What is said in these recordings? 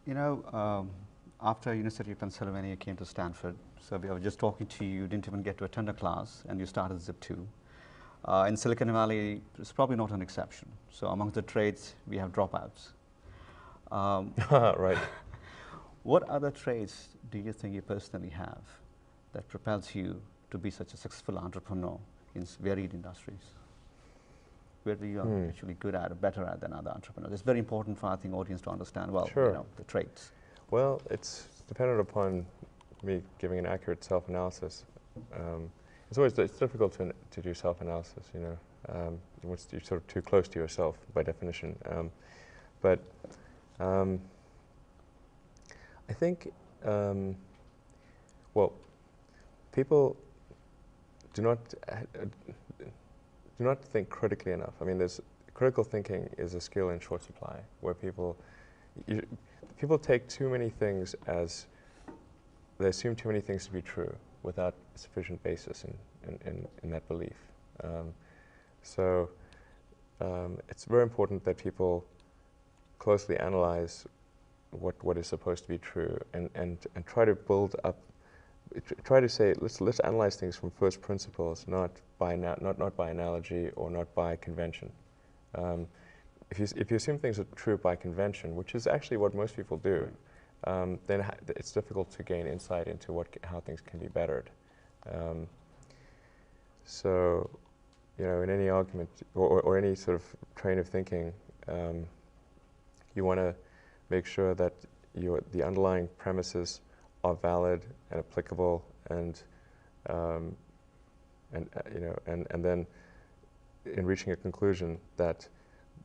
You know, after University of Pennsylvania, you came to Stanford. So I was just talking to you, you didn't even get to attend a class, and you started Zip2. In Silicon Valley, it's probably not an exception. So amongst the trades, we have dropouts. Right. What other traits do you think you personally have that propels you to be such a successful entrepreneur in varied industries? Where do you are actually good at or better at than other entrepreneurs? It's very important for, I think, audience to understand, well, Sure. you know, the traits. Well, it's dependent upon me giving an accurate self-analysis. It's difficult to do self-analysis, you know. Once you're sort of too close to yourself by definition. But I think, well, people do not think critically enough. I mean, critical thinking is a skill in short supply, where people take too many things as, they assume too many things to be true without sufficient basis in that belief. It's very important that people closely analyze what is supposed to be true and try to build up, try to say, let's analyze things from first principles, not by analogy or not by convention. If you assume things are true by convention, which is actually what most people do, then it's difficult to gain insight into how things can be bettered. So, you know, in any argument or any sort of train of thinking, you want to make sure that the underlying premises are valid and applicable, and then in reaching a conclusion, that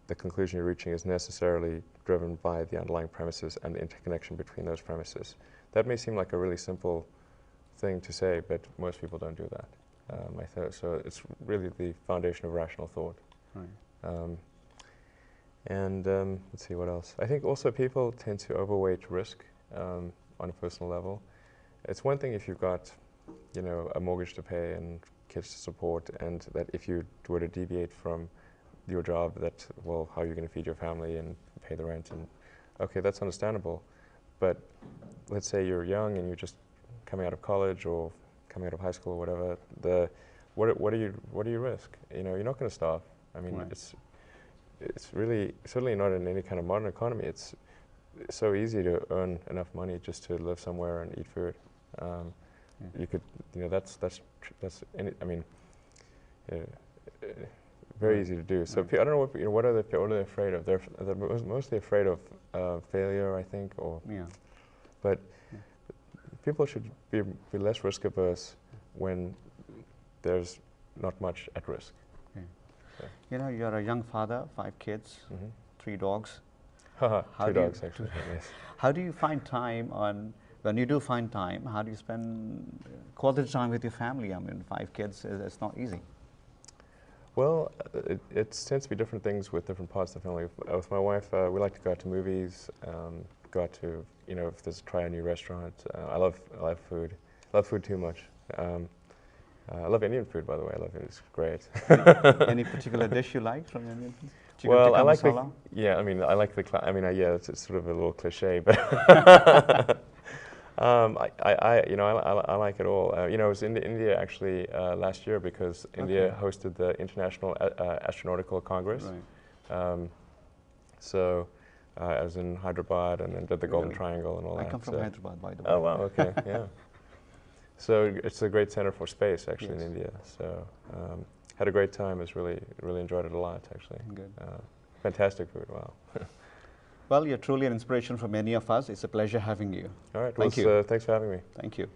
the conclusion you're reaching is necessarily driven by the underlying premises and the interconnection between those premises. That may seem like a really simple thing to say, but most people don't do that. So it's really the foundation of rational thought. Right. Let's see, what else? I think also people tend to overweight risk on a personal level. It's one thing if you've got, you know, a mortgage to pay and kids to support, and that if you were to deviate from your job, that, well, how are you going to feed your family and pay the rent? And okay, that's understandable. But let's say you're young and you're just coming out of college or coming out of high school or whatever. What do you risk? You know, you're not going to starve. I mean, Right. It's really certainly not in any kind of modern economy. It's so easy to earn enough money just to live somewhere and eat food. You could, you know, that's any, I mean, very easy to do. So I don't know what are they afraid of? They're mostly afraid of failure, I think, or but people should be less risk averse when there's not much at risk. You know, you're a young father, 5 kids, 3 dogs. 2 dogs, actually, yes. How do you find time when you do find time, how do you spend quality time with your family? I mean, 5 kids, it's not easy. Well, it tends to be different things with different parts of the family. With my wife, we like to go out to movies, go out to, you know, if there's try a new restaurant. I love food. I love food too much. I love Indian food, by the way. I love it. It's great. Any particular dish you like from Indian food? Well, I like masala? I mean, I like yeah, it's sort of a little cliche, but I like it all. You know, I was in India actually last year because India hosted the International Astronautical Congress. Right. So I was in Hyderabad and then did the Golden Triangle and all that. I come from Hyderabad, by the way. Oh wow, okay, yeah. So it's a great center for space, actually, in India. So had a great time. Really enjoyed it a lot, actually. Good. Fantastic food. Wow. Well, you're truly an inspiration for many of us. It's a pleasure having you. All right. Thank you. Thanks for having me. Thank you.